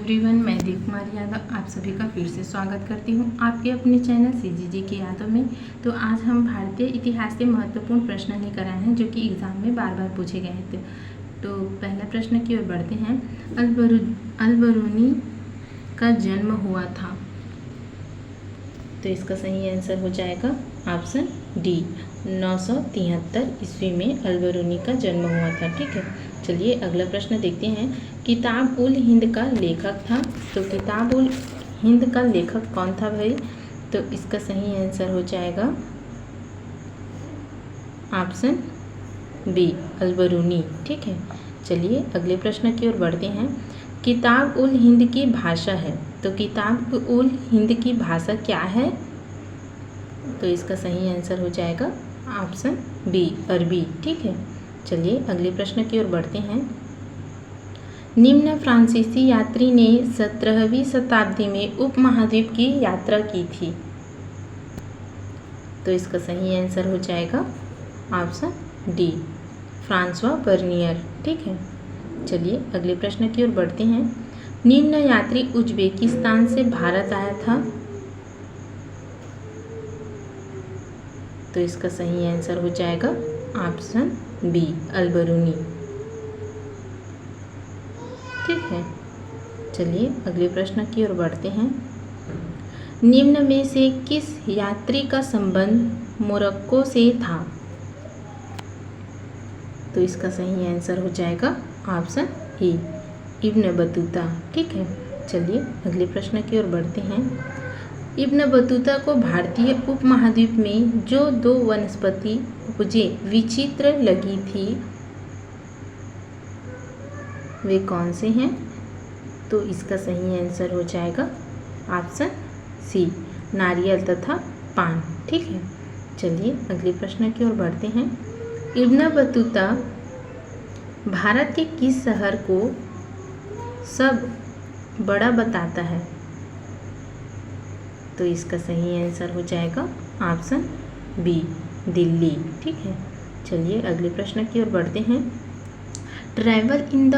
Everyone, मैं देव कुमार यादव आप सभी का फिर से स्वागत करती हूं आपके अपने चैनल सीजीजी की यादों में। तो आज हम भारतीय इतिहास के महत्वपूर्ण प्रश्न लेकर आए हैं जो कि एग्ज़ाम में बार बार पूछे गए थे। तो पहला प्रश्न की ओर बढ़ते हैं। अल-बरूनी का जन्म हुआ था, तो इसका सही आंसर हो जाएगा ऑप्शन डी। 973 ईस्वी में अल-बरूनी का जन्म हुआ था। ठीक है, चलिए अगला प्रश्न देखते हैं। किताब उल हिंद का लेखक था, तो किताब उल हिंद का लेखक कौन था भाई? तो इसका सही आंसर हो जाएगा ऑप्शन बी, अल-बरूनी। ठीक है, चलिए अगले प्रश्न की ओर बढ़ते हैं। किताब उल हिंद की भाषा है, तो किताब उल हिंद की भाषा क्या है? तो इसका सही आंसर हो जाएगा ऑप्शन बी, अरबी। ठीक है, चलिए अगले प्रश्न की ओर बढ़ते हैं। निम्न फ्रांसीसी यात्री ने 17वीं शताब्दी में उपमहाद्वीप की यात्रा की थी, तो इसका सही आंसर हो जाएगा ऑप्शन डी, फ्रांसवा बर्नियर। ठीक है, चलिए अगले प्रश्न की ओर बढ़ते हैं। निम्न यात्री उज्बेकिस्तान से भारत आया था, तो इसका सही आंसर हो जाएगा ऑप्शन बी, अल-बरूनी। ठीक है, चलिए अगले प्रश्न की ओर बढ़ते हैं। निम्न में से किस यात्री का संबंध मोरक्को से था? तो इसका सही आंसर हो जाएगा ऑप्शन ए, इब्न बतूता। ठीक है, चलिए अगले प्रश्न की ओर बढ़ते हैं। इब्न बतूता को भारतीय उपमहाद्वीप में जो दो वनस्पति उपजे विचित्र लगी थी, वे कौन से हैं? तो इसका सही आंसर हो जाएगा ऑप्शन सी, नारियल तथा पान। ठीक है, चलिए अगले प्रश्न की ओर बढ़ते हैं। इब्न बतूता भारत के किस शहर को सब बड़ा बताता है? तो इसका सही आंसर हो जाएगा ऑप्शन बी, दिल्ली। ठीक है, चलिए अगले प्रश्न की ओर बढ़ते हैं। Travel in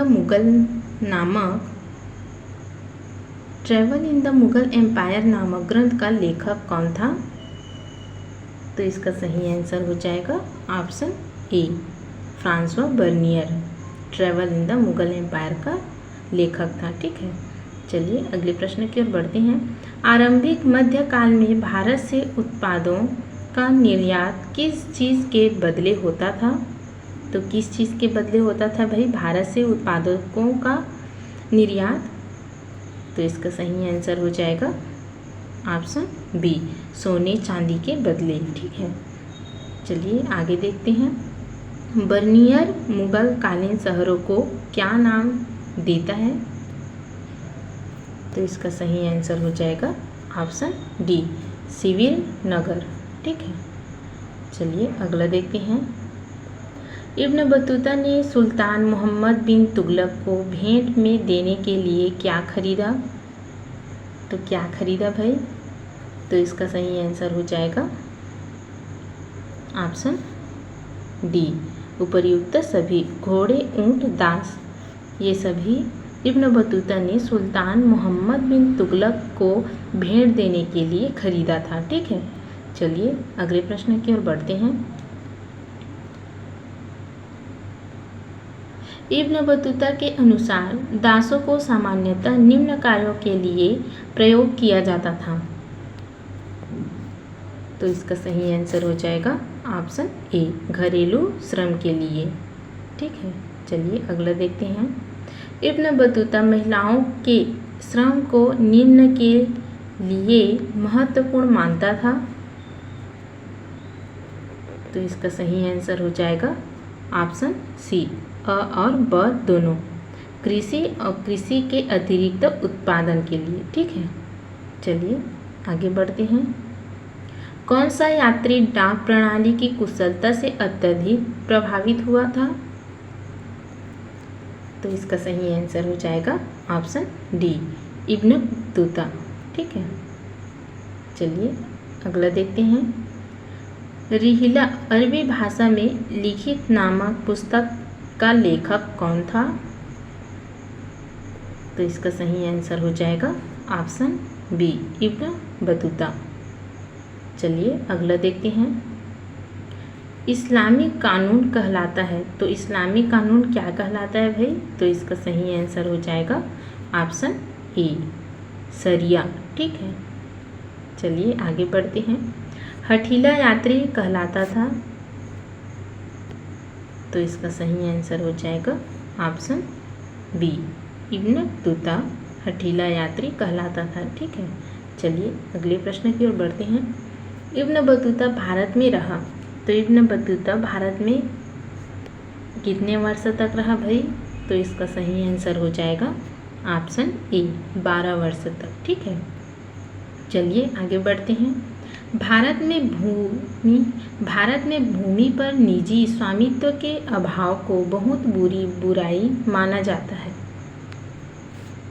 the Mughal empire नामक ग्रंथ का लेखक कौन था? तो इसका सही आंसर हो जाएगा option A, Francois Bernier. Travel in the Mughal empire का लेखक था। ठीक है, चलिए अगले प्रश्न की ओर बढ़ते हैं। आरंभिक मध्यकाल में भारत से उत्पादों का निर्यात किस चीज़ के बदले होता था? तो किस चीज़ के बदले होता था भाई भारत से उत्पादों का निर्यात? तो इसका सही आंसर हो जाएगा ऑप्शन बी, सोने चांदी के बदले। ठीक है, चलिए आगे देखते हैं। बर्नियर मुगल कालीन शहरों को क्या नाम देता है? तो इसका सही आंसर हो जाएगा ऑप्शन डी, सिविल नगर। ठीक है, चलिए अगला देखते हैं। इब्न बतूता ने सुल्तान मोहम्मद बिन तुगलक को भेंट में देने के लिए क्या खरीदा? तो क्या खरीदा भाई? तो इसका सही आंसर हो जाएगा ऑप्शन डी, उपर्युक्त सभी घोड़े, ऊंट, दास, ये सभी इब्न बतूता ने सुल्तान मोहम्मद बिन तुगलक को भेंट देने के लिए खरीदा था। ठीक है, चलिए अगले प्रश्न की ओर बढ़ते हैं। इब्न बतूता के अनुसार दासों को सामान्यतः निम्न कार्यों के लिए प्रयोग किया जाता था, तो इसका सही आंसर हो जाएगा ऑप्शन ए, घरेलू श्रम के लिए। ठीक है, चलिए अगला देखते हैं। इब्न बतूता महिलाओं के श्रम को निम्न के लिए महत्वपूर्ण मानता था, तो इसका सही आंसर हो जाएगा ऑप्शन सी, अ और ब दोनों, कृषि और कृषि के अतिरिक्त उत्पादन के लिए। ठीक है, चलिए आगे बढ़ते हैं। कौन सा यात्री डाक प्रणाली की कुशलता से अत्यधिक प्रभावित हुआ था? तो इसका सही आंसर हो जाएगा ऑप्शन डी, इब्न बतूता। ठीक है, चलिए अगला देखते हैं। रिहिला अरबी भाषा में लिखित नामक पुस्तक का लेखक कौन था? तो इसका सही आंसर हो जाएगा ऑप्शन बी इब्न बतूता। चलिए अगला देखते हैं। इस्लामी कानून कहलाता है, तो इस्लामी कानून क्या कहलाता है भाई? तो इसका सही आंसर हो जाएगा ऑप्शन ए शरिया। ठीक है, चलिए आगे बढ़ते हैं। हठीला यात्री कहलाता था, तो इसका सही आंसर हो जाएगा ऑप्शन बी इब्न बतूता हठीला यात्री कहलाता था। ठीक है, चलिए अगले प्रश्न की ओर बढ़ते हैं। इब्न बतूता भारत में रहा, तो इब्न बतूता भारत में कितने वर्ष तक रहा भाई? तो इसका सही आंसर हो जाएगा ऑप्शन ए 12 वर्ष तक। ठीक है, चलिए आगे बढ़ते हैं। भारत में भूमि पर निजी स्वामित्व के अभाव को बहुत बुरी बुराई माना जाता है,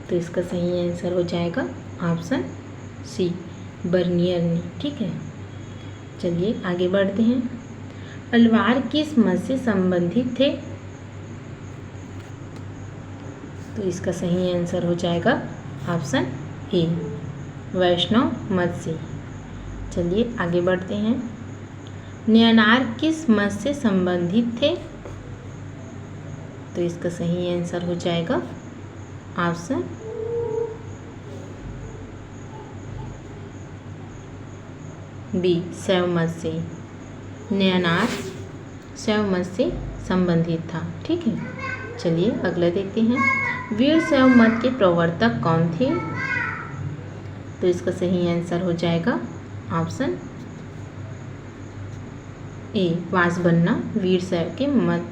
तो इसका सही आंसर हो जाएगा ऑप्शन सी बर्नियर ने। ठीक है, चलिए आगे बढ़ते हैं। अलवार किस मत से संबंधित थे? तो इसका सही आंसर हो जाएगा ऑप्शन ए वैष्णव मत से। चलिए आगे बढ़ते हैं। न्यानार किस मत से संबंधित थे? तो इसका सही आंसर हो जाएगा ऑप्शन बी शैव मत से। न्यानार शैव मत से संबंधित था। ठीक है, चलिए अगला देखते हैं। वीर शैव मत के प्रवर्तक कौन थे? तो इसका सही आंसर हो जाएगा ऑप्शन ए वासबन्ना वीर शैव के मत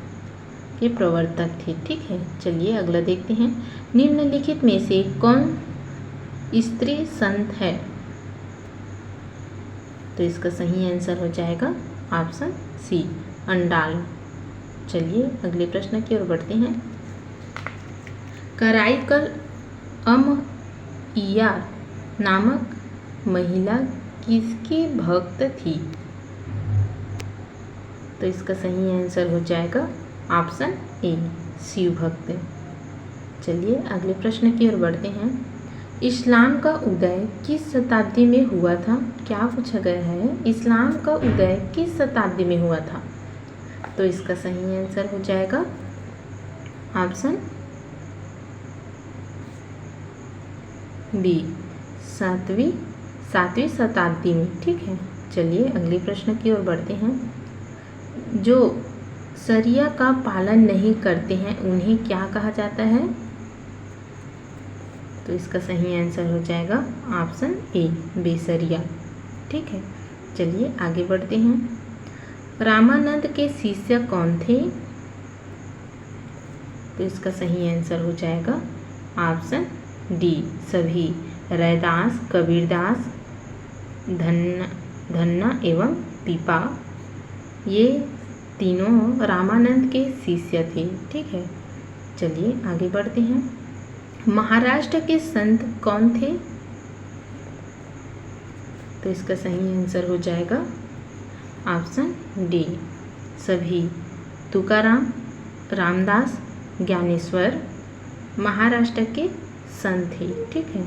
के प्रवर्तक थे। ठीक है, चलिए अगला देखते हैं। निम्नलिखित में से कौन स्त्री संत है? तो इसका सही आंसर हो जाएगा ऑप्शन सी अंडाल। चलिए अगले प्रश्न की ओर बढ़ते हैं। कराईकल अमइया नामक महिला किसकी भक्त थी? तो इसका सही आंसर हो जाएगा ऑप्शन ए शिव भक्त। चलिए अगले प्रश्न की ओर बढ़ते हैं। इस्लाम का उदय किस शताब्दी में हुआ था? क्या पूछा गया है? इस्लाम का उदय किस शताब्दी में हुआ था? तो इसका सही आंसर हो जाएगा ऑप्शन बी सातवीं शताब्दी में। ठीक है, चलिए अगले प्रश्न की ओर बढ़ते हैं। जो शरिया का पालन नहीं करते हैं उन्हें क्या कहा जाता है? तो इसका सही आंसर हो जाएगा ऑप्शन ए बेशरिया। ठीक है, चलिए आगे बढ़ते हैं। रामानंद के शिष्य कौन थे? तो इसका सही आंसर हो जाएगा ऑप्शन डी सभी रैदास कबीरदास धन्ना एवं पीपा, ये तीनों रामानंद के शिष्य थे। ठीक है, चलिए आगे बढ़ते हैं। महाराष्ट्र के संत कौन थे? तो इसका सही आंसर हो जाएगा ऑप्शन डी सभी तुकाराम रामदास ज्ञानेश्वर महाराष्ट्र के संत थे। ठीक है,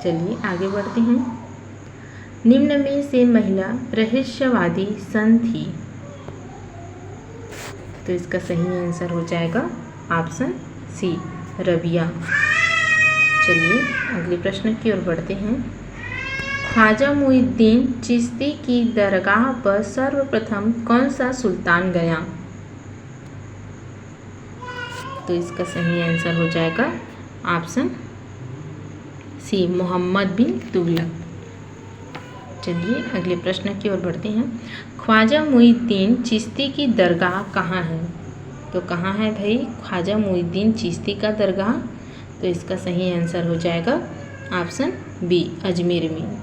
चलिए आगे बढ़ते हैं। निम्न में से महिला रहस्यवादी संत थी? तो इसका सही आंसर हो जाएगा ऑप्शन सी रबिया। चलिए अगले प्रश्न की ओर बढ़ते हैं। ख्वाजा मुइनुद्दीन चिश्ती की दरगाह पर सर्वप्रथम कौन सा सुल्तान गया? तो इसका सही आंसर हो जाएगा ऑप्शन सी मोहम्मद बिन तुगलक। चलिए अगले प्रश्न की ओर बढ़ते हैं। ख्वाजा मुइनुद्दीन चिश्ती की दरगाह कहाँ है? तो कहाँ है भाई ख्वाजा मुइनुद्दीन चिश्ती का दरगाह? तो इसका सही आंसर हो जाएगा ऑप्शन बी अजमेर में।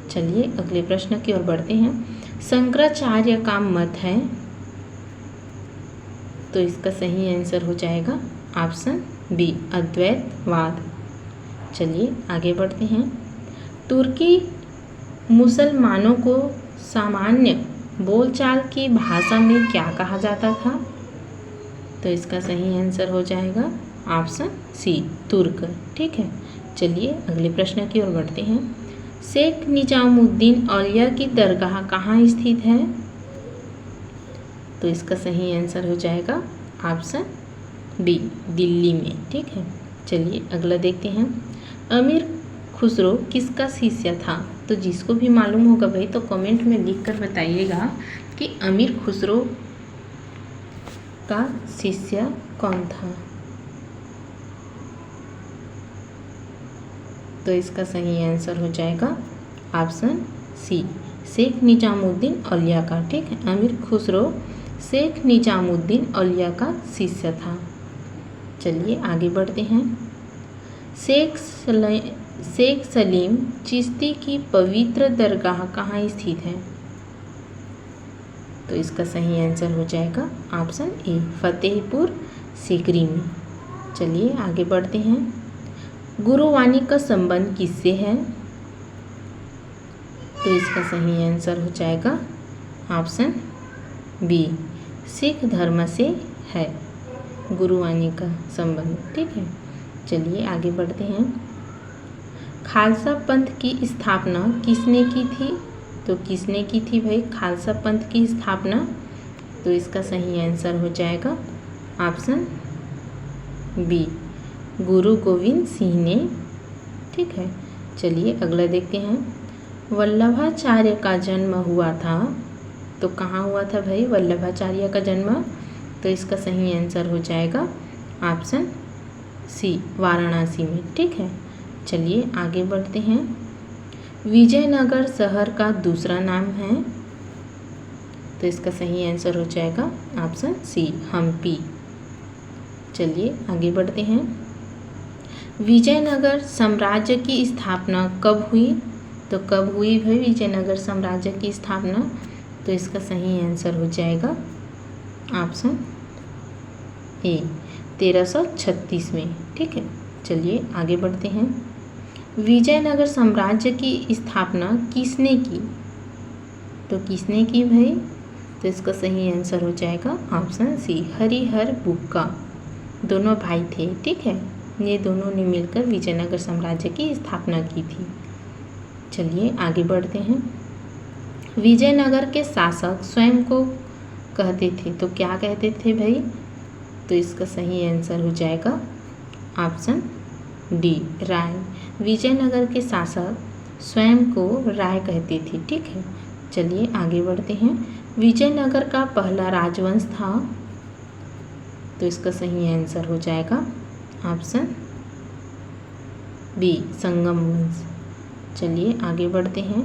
चलिए अगले प्रश्न की ओर बढ़ते हैं। शंकराचार्य का मत है? तो इसका सही आंसर हो जाएगा ऑप्शन बी अद्वैतवाद। चलिए आगे बढ़ते हैं। तुर्की मुसलमानों को सामान्य बोलचाल की भाषा में क्या कहा जाता था? तो इसका सही आंसर हो जाएगा ऑप्शन सी तुर्क। ठीक है, चलिए अगले प्रश्न की ओर बढ़ते हैं। शेख निजामुद्दीन औलिया की दरगाह कहाँ स्थित है? तो इसका सही आंसर हो जाएगा ऑप्शन बी दिल्ली में। ठीक है, चलिए अगला देखते हैं। अमीर खुसरो किसका शिष्य था? तो जिसको भी मालूम होगा भाई तो कमेंट में लिख कर बताइएगा कि अमीर खुसरो का शिष्य कौन था। तो इसका सही आंसर हो जाएगा ऑप्शन सी शेख निजामुद्दीन औलिया का। ठीक है, अमीर खुसरो शेख निजामुद्दीन औलिया का शिष्य था। चलिए आगे बढ़ते हैं। शेख सलीम चिश्ती की पवित्र दरगाह कहाँ स्थित है? तो इसका सही आंसर हो जाएगा ऑप्शन ए फतेहपुर सीकरी में। चलिए आगे बढ़ते हैं। गुरुवाणी का संबंध किससे है? तो इसका सही आंसर हो जाएगा ऑप्शन बी सिख धर्म से है गुरुवाणी का संबंध। ठीक है, चलिए आगे बढ़ते हैं। खालसा पंथ की स्थापना किसने की थी? तो किसने की थी भाई खालसा पंथ की स्थापना? तो इसका सही आंसर हो जाएगा ऑप्शन बी गुरु गोविंद सिंह ने। ठीक है, चलिए अगला देखते हैं। वल्लभाचार्य का जन्म हुआ था, तो कहाँ हुआ था भाई वल्लभाचार्य का जन्म? तो इसका सही आंसर हो जाएगा ऑप्शन सी वाराणसी में। ठीक है, चलिए आगे बढ़ते हैं। विजयनगर शहर का दूसरा नाम है? तो इसका सही आंसर हो जाएगा ऑप्शन सी हम्पी। चलिए आगे बढ़ते हैं। विजयनगर साम्राज्य की स्थापना कब हुई? तो कब हुई भाई विजयनगर साम्राज्य की स्थापना? तो इसका सही आंसर हो जाएगा ऑप्शन ए 1336 में। ठीक है, चलिए आगे बढ़ते हैं। विजयनगर साम्राज्य की स्थापना किसने की? तो किसने की भाई? तो इसका सही आंसर हो जाएगा ऑप्शन सी हरिहर बुक्का। दोनों भाई थे। ठीक है, ये दोनों ने मिलकर विजयनगर साम्राज्य की स्थापना की थी। चलिए आगे बढ़ते हैं। विजयनगर के शासक स्वयं को कहते थे, तो क्या कहते थे भाई? तो इसका सही आंसर हो जाएगा ऑप्शन डी राय। विजयनगर के शासक स्वयं को राय कहते थे। ठीक है, चलिए आगे बढ़ते हैं। विजयनगर का पहला राजवंश था? तो इसका सही आंसर हो जाएगा ऑप्शन बी संगम वंश। चलिए आगे बढ़ते हैं।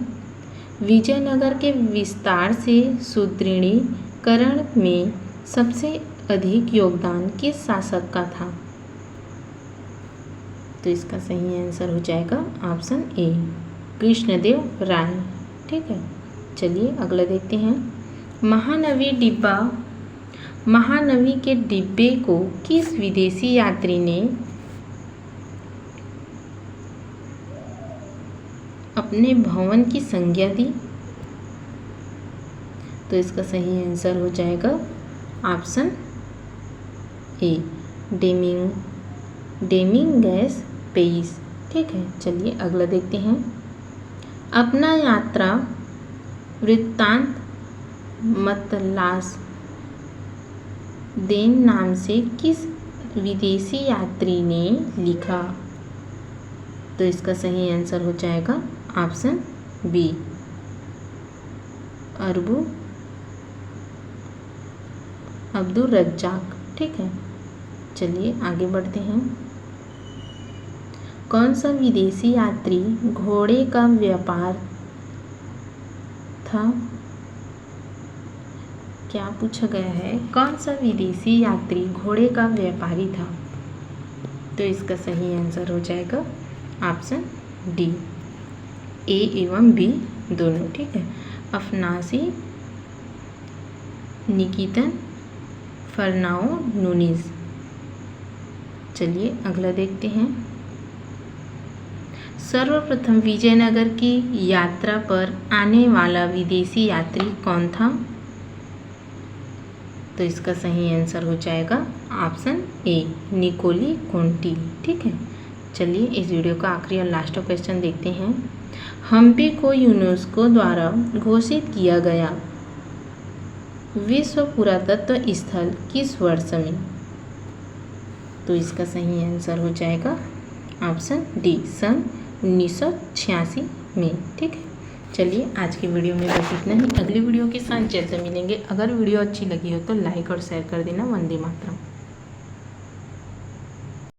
विजयनगर के विस्तार से सुदृढ़ीकरण में सबसे अधिक योगदान किस शासक का था? तो इसका सही आंसर हो जाएगा ऑप्शन ए कृष्णदेव राय। ठीक है, चलिए अगला देखते हैं। महानवी के डिब्बे को किस विदेशी यात्री ने अपने भवन की संज्ञा दी? तो इसका सही आंसर हो जाएगा ऑप्शन ए डेमिंगस पेइस। ठीक है, चलिए अगला देखते हैं। अपना यात्रा वृत्तांत मतलास देन नाम से किस विदेशी यात्री ने लिखा? तो इसका सही आंसर हो जाएगा ऑप्शन बी अब्दुल रज्जाक। ठीक है, चलिए आगे बढ़ते हैं। कौन सा विदेशी यात्री घोड़े का व्यापार था? क्या पूछा गया है? कौन सा विदेशी यात्री घोड़े का व्यापारी था? तो इसका सही आंसर हो जाएगा ऑप्शन डी ए एवं बी दोनों। ठीक है, अफनासी निकितन फरनाओ नूनीज। चलिए अगला देखते हैं। सर्वप्रथम विजयनगर की यात्रा पर आने वाला विदेशी यात्री कौन था? तो इसका सही आंसर हो जाएगा ऑप्शन ए, निकोली कोंटी। ठीक है, चलिए इस वीडियो का आखिरी और लास्ट क्वेश्चन देखते हैं। हम्पी को यूनेस्को द्वारा घोषित किया गया विश्व पुरातत्व स्थल किस वर्ष में? तो इसका सही आंसर हो जाएगा ऑप्शन डी, सन 1986 में। ठीक है, चलिए आज की वीडियो में बस इतना ही। अगली वीडियो के साथ जल्द मिलेंगे। अगर वीडियो अच्छी लगी हो तो लाइक और शेयर कर देना। वंदे मातरम।